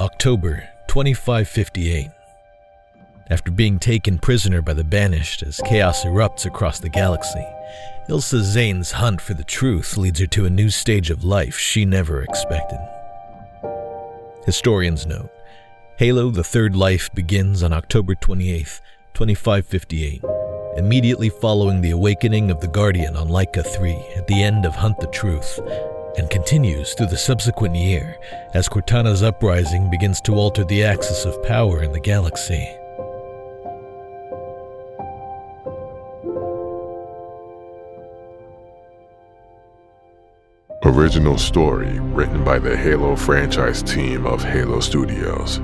October 2558. After being taken prisoner by the Banished as chaos erupts across the galaxy, Ilsa Zane's hunt for the truth leads her to a new stage of life she never expected. Historians note, Halo the Third Life begins on October 28th, 2558, immediately following the awakening of the Guardian on Laika 3 at the end of Hunt the Truth, and continues through the subsequent year as Cortana's uprising begins to alter the axis of power in the galaxy. Original story written by the Halo franchise team of Halo Studios.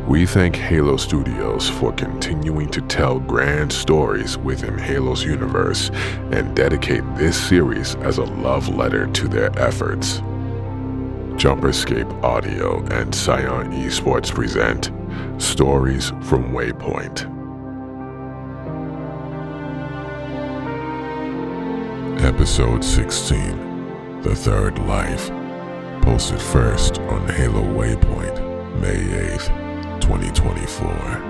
We thank Halo Studios for continuing to tell grand stories within Halo's universe and dedicate this series as a love letter to their efforts. Jumperscape Audio and Scion Esports present Stories from Waypoint. Episode 16. The Third Life, posted first on Halo Waypoint, May 8th, 2024.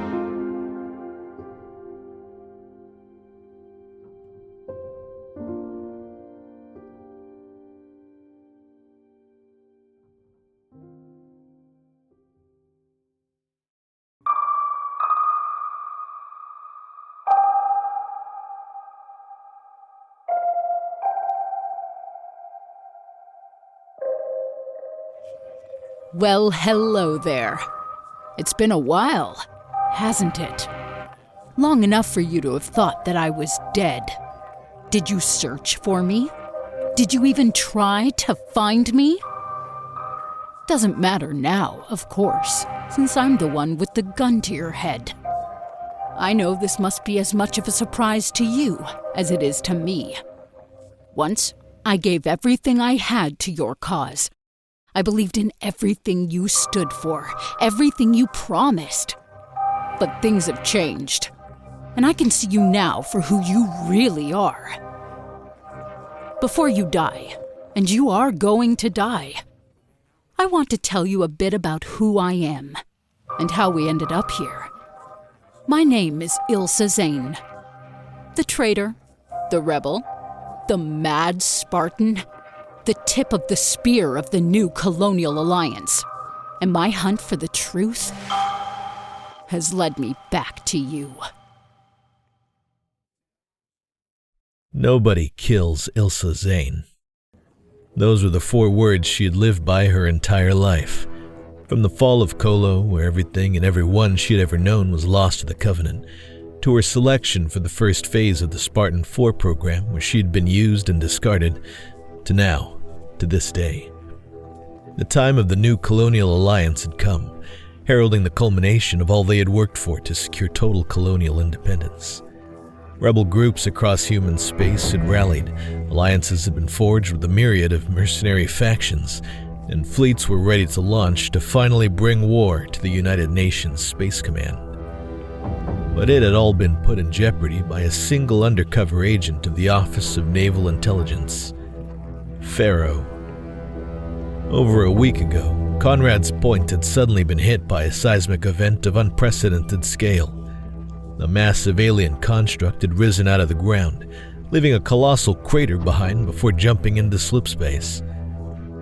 Well, hello there. It's been a while, hasn't it? Long enough for you to have thought that I was dead. Did you search for me? Did you even try to find me? Doesn't matter now, of course, since I'm the one with the gun to your head. I know this must be as much of a surprise to you as it is to me. Once, I gave everything I had to your cause. I believed in everything you stood for, everything you promised. But things have changed, and I can see you now for who you really are. Before you die, and you are going to die, I want to tell you a bit about who I am, and how we ended up here. My name is Ilsa Zane. The traitor, the rebel, the mad Spartan, the tip of the spear of the new colonial alliance. And my hunt for the truth has led me back to you. Nobody kills Ilsa Zane. Those were the 4 words she had lived by her entire life. From the fall of Colo, where everything and everyone she had ever known was lost to the Covenant, to her selection for the first phase of the Spartan 4 program, where she had been used and discarded, to now, to this day. The time of the new colonial alliance had come, heralding the culmination of all they had worked for to secure total colonial independence. Rebel groups across human space had rallied, alliances had been forged with a myriad of mercenary factions, and fleets were ready to launch to finally bring war to the United Nations Space Command. But it had all been put in jeopardy by a single undercover agent of the Office of Naval Intelligence, Pharaoh. Over a week ago, Conrad's Point had suddenly been hit by a seismic event of unprecedented scale. A massive alien construct had risen out of the ground, leaving a colossal crater behind before jumping into slip space.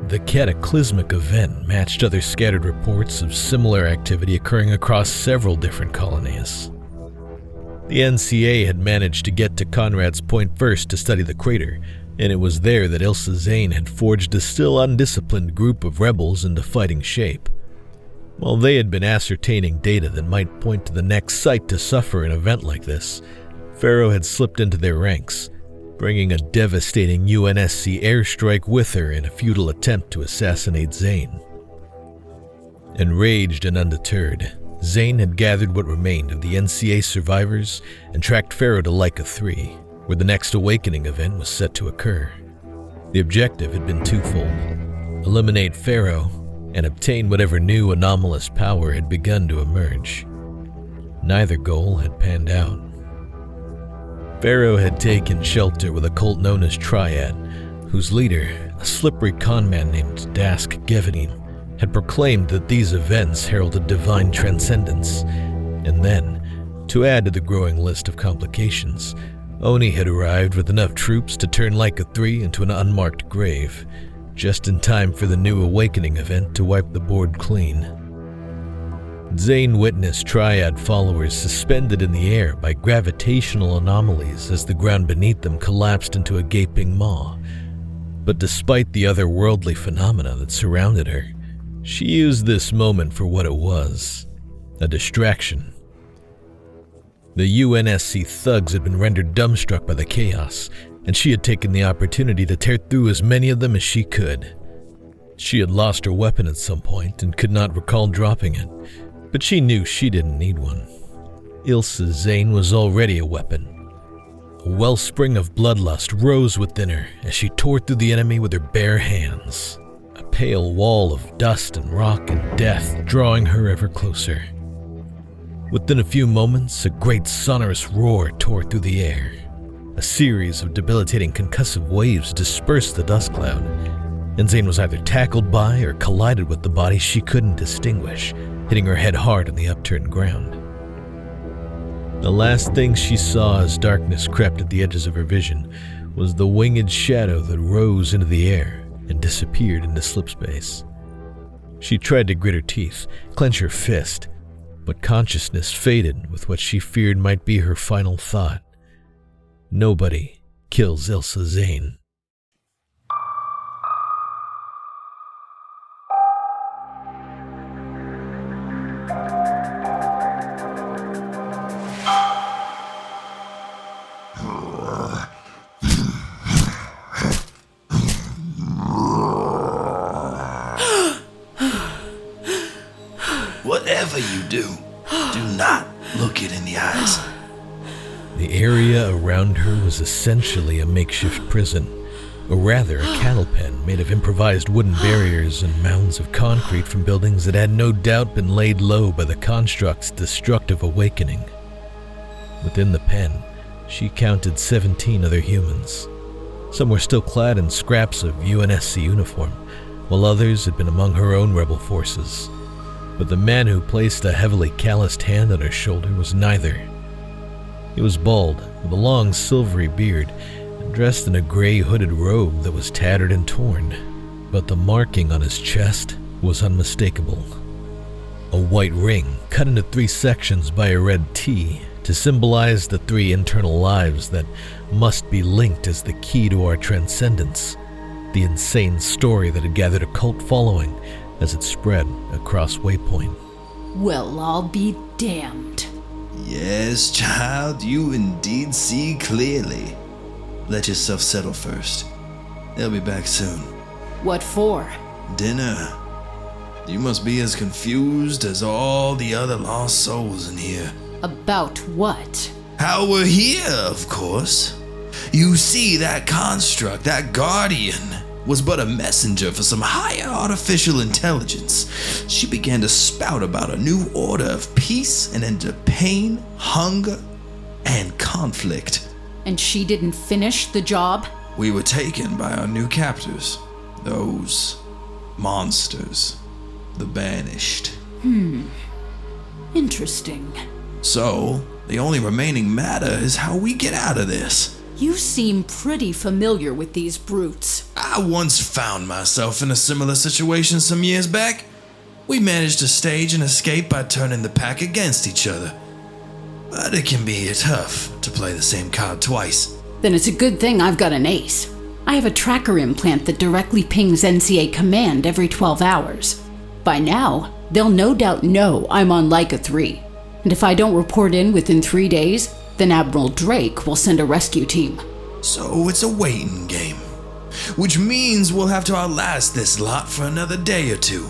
The cataclysmic event matched other scattered reports of similar activity occurring across several different colonies. The NCA had managed to get to Conrad's Point first to study the crater, and it was there that Ilsa Zane had forged a still undisciplined group of rebels into fighting shape. While they had been ascertaining data that might point to the next site to suffer an event like this, Pharaoh had slipped into their ranks, bringing a devastating UNSC airstrike with her in a futile attempt to assassinate Zane. Enraged and undeterred, Zane had gathered what remained of the NCA survivors and tracked Pharaoh to Laika 3, where the next awakening event was set to occur. The objective had been twofold: eliminate Pharaoh and obtain whatever new anomalous power had begun to emerge. Neither goal had panned out. Pharaoh had taken shelter with a cult known as Triad, whose leader, a slippery conman named Dask Gevenine, had proclaimed that these events heralded divine transcendence. And then, to add to the growing list of complications, Oni had arrived with enough troops to turn Leica 3 into an unmarked grave, just in time for the new awakening event to wipe the board clean. Zane witnessed Triad followers suspended in the air by gravitational anomalies as the ground beneath them collapsed into a gaping maw. But despite the otherworldly phenomena that surrounded her, she used this moment for what it was, a distraction. The UNSC thugs had been rendered dumbstruck by the chaos, and she had taken the opportunity to tear through as many of them as she could. She had lost her weapon at some point and could not recall dropping it, but she knew she didn't need one. Ilsa Zane was already a weapon. A wellspring of bloodlust rose within her as she tore through the enemy with her bare hands, a pale wall of dust and rock and death drawing her ever closer. Within a few moments, a great sonorous roar tore through the air. A series of debilitating concussive waves dispersed the dust cloud, and Zane was either tackled by or collided with the body she couldn't distinguish, hitting her head hard on the upturned ground. The last thing she saw as darkness crept at the edges of her vision was the winged shadow that rose into the air and disappeared into slipspace. She tried to grit her teeth, clench her fist, but consciousness faded with what she feared might be her final thought. Nobody kills Ilsa Zane. Whatever you do not look it in the eyes. The area around her was essentially a makeshift prison, or rather a cattle pen made of improvised wooden barriers and mounds of concrete from buildings that had no doubt been laid low by the construct's destructive awakening. Within the pen, she counted 17 other humans. Some were still clad in scraps of UNSC uniform, while others had been among her own rebel forces. But the man who placed a heavily calloused hand on her shoulder was neither. He was bald, with a long silvery beard, and dressed in a gray hooded robe that was tattered and torn. But the marking on his chest was unmistakable. A white ring cut into 3 sections by a red T to symbolize the 3 internal lives that must be linked as the key to our transcendence, the insane story that had gathered a cult following as it spread across Waypoint. Well, I'll be damned. Yes, child, you indeed see clearly. Let yourself settle first. They'll be back soon. What for? Dinner. You must be as confused as all the other lost souls in here. About what? How we're here, of course. You see, that construct, that guardian, was but a messenger for some higher artificial intelligence. She began to spout about a new order of peace and end pain, hunger, and conflict. And she didn't finish the job? We were taken by our new captors. Those monsters. The Banished. Interesting. So, the only remaining matter is how we get out of this. You seem pretty familiar with these brutes. I once found myself in a similar situation some years back. We managed to stage an escape by turning the pack against each other. But it can be tough to play the same card twice. Then it's a good thing I've got an ace. I have a tracker implant that directly pings NCA command every 12 hours. By now, they'll no doubt know I'm on Leica 3. And if I don't report in within 3 days, then Admiral Drake will send a rescue team. So it's a waiting game. Which means we'll have to outlast this lot for another day or 2.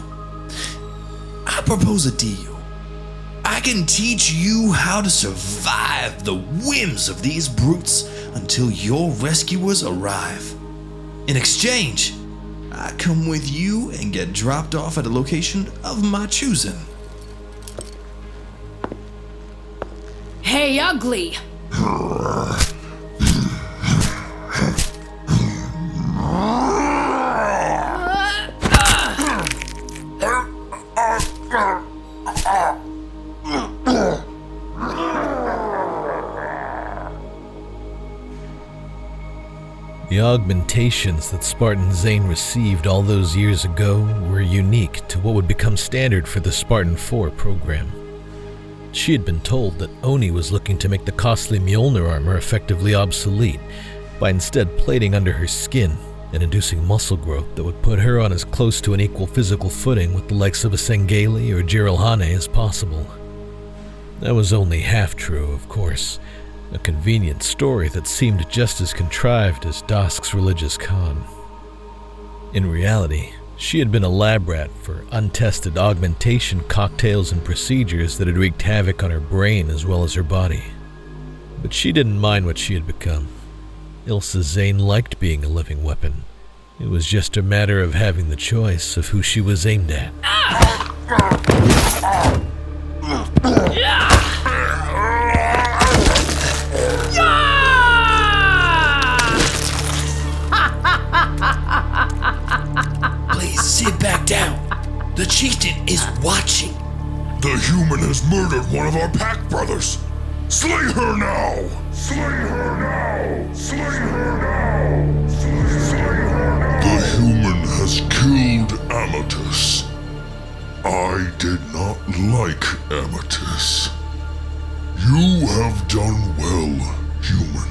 I propose a deal. I can teach you how to survive the whims of these brutes until your rescuers arrive. In exchange, I come with you and get dropped off at a location of my choosing. Hey, ugly! The augmentations that Spartan Zane received all those years ago were unique to what would become standard for the Spartan 4 program. She had been told that Oni was looking to make the costly Mjolnir armor effectively obsolete by instead plating under her skin and inducing muscle growth that would put her on as close to an equal physical footing with the likes of a Sengeli or Jiralhane as possible. That was only half true, of course, a convenient story that seemed just as contrived as Dosk's religious con. In reality, she had been a lab rat for untested augmentation cocktails and procedures that had wreaked havoc on her brain as well as her body. But she didn't mind what she had become. Ilsa Zane liked being a living weapon. It was just a matter of having the choice of who she was aimed at. Please sit back down. The chieftain is watching. The human has murdered one of our pack brothers. Slay her now! Slay her now! Slay her now! Slay her now! The human has killed Amatus. I did not like Amatus. You have done well, human.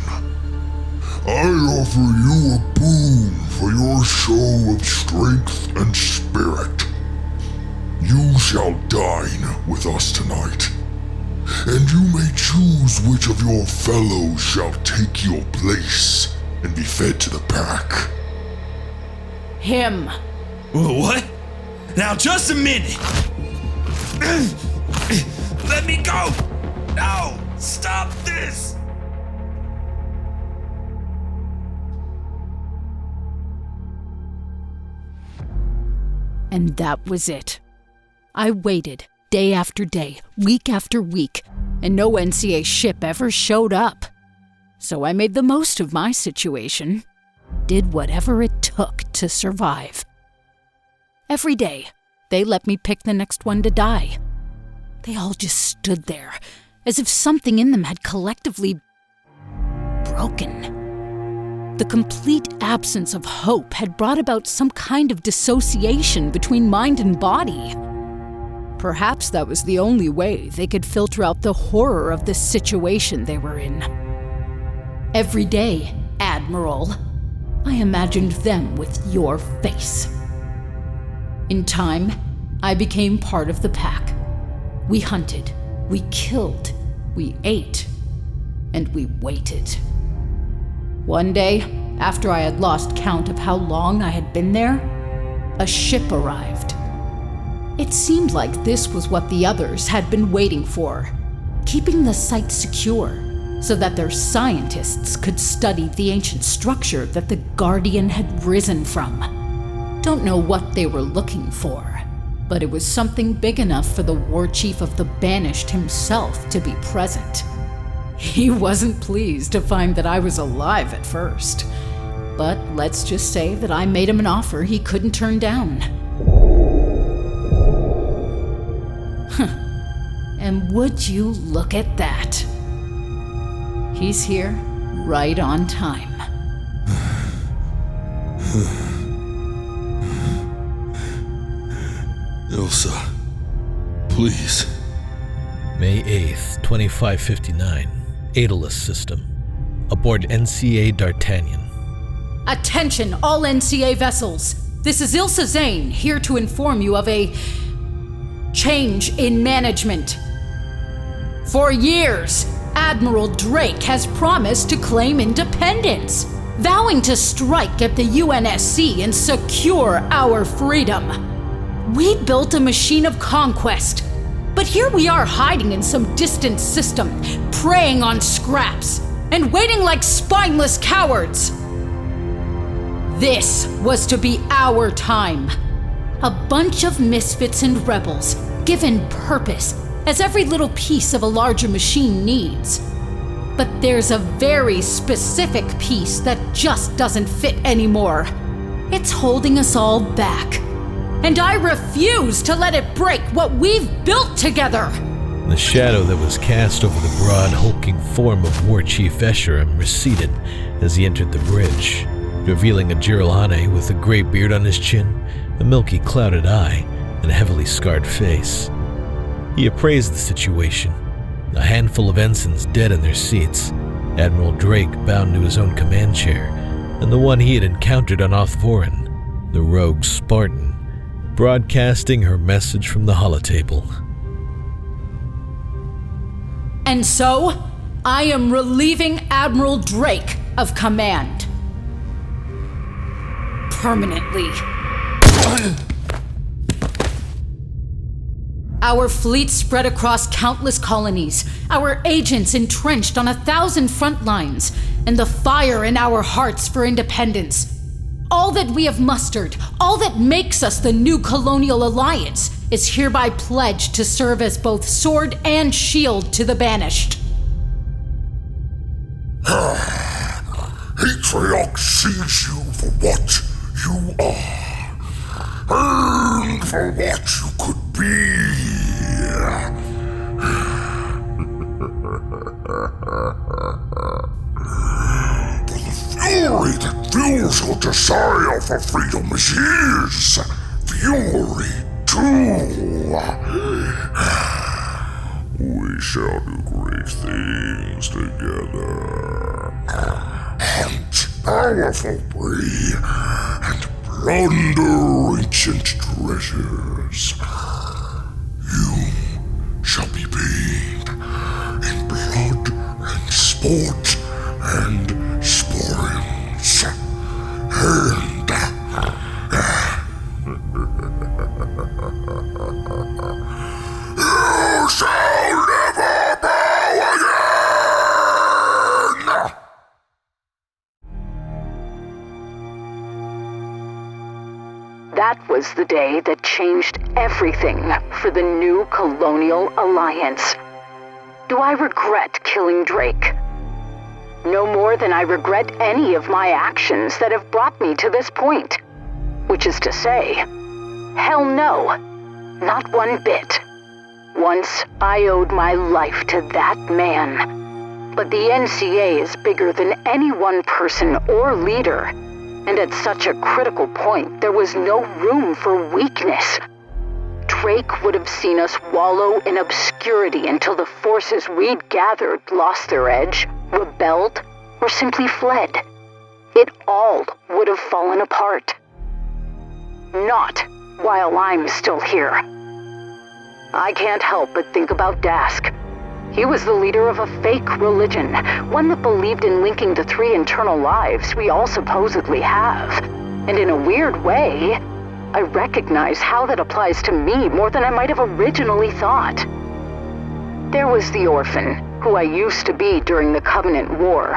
I offer you a boon for your show of strength and spirit. You shall dine with us tonight, and you may choose which of your fellows shall take your place and be fed to the pack. Him. What? Now just a minute. Let me go. No, stop this. And that was it. I waited, day after day, week after week, and no NCA ship ever showed up. So I made the most of my situation, did whatever it took to survive. Every day, they let me pick the next one to die. They all just stood there, as if something in them had collectively broken. The complete absence of hope had brought about some kind of dissociation between mind and body. Perhaps that was the only way they could filter out the horror of the situation they were in. Every day, Admiral, I imagined them with your face. In time, I became part of the pack. We hunted, we killed, we ate, and we waited. One day, after I had lost count of how long I had been there, a ship arrived. It seemed like this was what the others had been waiting for, keeping the site secure so that their scientists could study the ancient structure that the Guardian had risen from. Don't know what they were looking for, but it was something big enough for the war chief of the Banished himself to be present. He wasn't pleased to find that I was alive at first, but let's just say that I made him an offer he couldn't turn down. And would you look at that? He's here right on time. Ilsa, please. May 8th, 2559. Aedalus System. Aboard NCA D'Artagnan. Attention, all NCA vessels! This is Ilsa Zane, here to inform you of a change in management. For years, Admiral Drake has promised to claim independence, vowing to strike at the UNSC and secure our freedom. We built a machine of conquest, but here we are hiding in some distant system, preying on scraps, and waiting like spineless cowards. This was to be our time. A bunch of misfits and rebels, given purpose, as every little piece of a larger machine needs. But there's a very specific piece that just doesn't fit anymore. It's holding us all back. And I refuse to let it break what we've built together! The shadow that was cast over the broad, hulking form of War Chief Escharum receded as he entered the bridge, revealing a Jiralhane with a gray beard on his chin, a milky clouded eye, and a heavily scarred face. He appraised the situation. A handful of ensigns dead in their seats, Admiral Drake bound to his own command chair, and the one he had encountered on Othvorin, the rogue Spartan, broadcasting her message from the holotable. And so, I am relieving Admiral Drake of command. Permanently. Our fleet spread across countless colonies, our agents entrenched on 1,000 front lines, and the fire in our hearts for independence. All that we have mustered, all that makes us the new colonial alliance, is hereby pledged to serve as both sword and shield to the Banished. Atriox sees you for what you are, and for what you could be. For the fury that fuels your desire for freedom is his fury too. We shall do great things together. Hunt powerful prey and plunder ancient treasures. You shall be paid in blood and sport and spoils. And you shall never bow again! That was the day that changed everything for the new colonial alliance. Do I regret killing Drake? No more than I regret any of my actions that have brought me to this point. Which is to say, hell no, not one bit. Once I owed my life to that man. But the NCA is bigger than any one person or leader. And at such a critical point, there was no room for weakness. Drake would have seen us wallow in obscurity until the forces we'd gathered lost their edge, rebelled, or simply fled. It all would have fallen apart. Not while I'm still here. I can't help but think about Dask. He was the leader of a fake religion, one that believed in linking the 3 internal lives we all supposedly have. And in a weird way, I recognize how that applies to me more than I might have originally thought. There was the orphan, who I used to be during the Covenant War.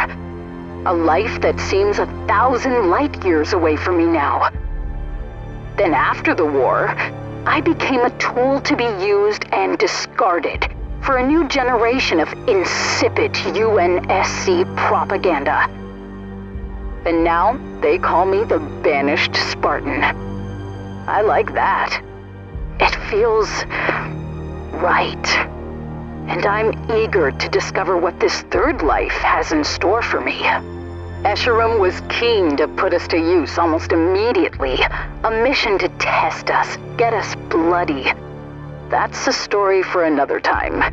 A life that seems 1,000 light years away from me now. Then after the war, I became a tool to be used and discarded for a new generation of insipid UNSC propaganda. And now they call me the Banished Spartan. I like that. It feels right. And I'm eager to discover what this third life has in store for me. Escharum was keen to put us to use almost immediately. A mission to test us, get us bloody. That's a story for another time.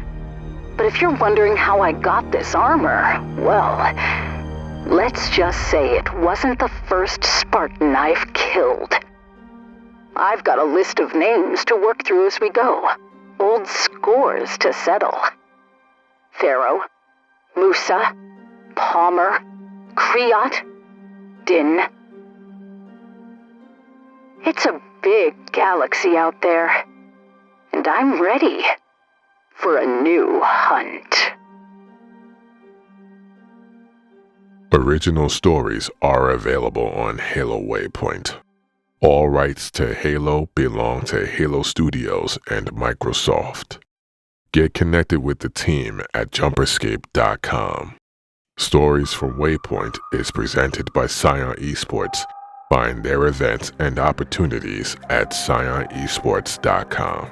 But if you're wondering how I got this armor, well, let's just say it wasn't the first Spartan I've killed. I've got a list of names to work through as we go. Old scores to settle. Pharaoh, Musa, Palmer, Kriot, Din. It's a big galaxy out there, and I'm ready for a new hunt. Original stories are available on Halo Waypoint. All rights to Halo belong to Halo Studios and Microsoft. Get connected with the team at jumperscape.com. Stories from Waypoint is presented by Scion Esports. Find their events and opportunities at scionesports.com.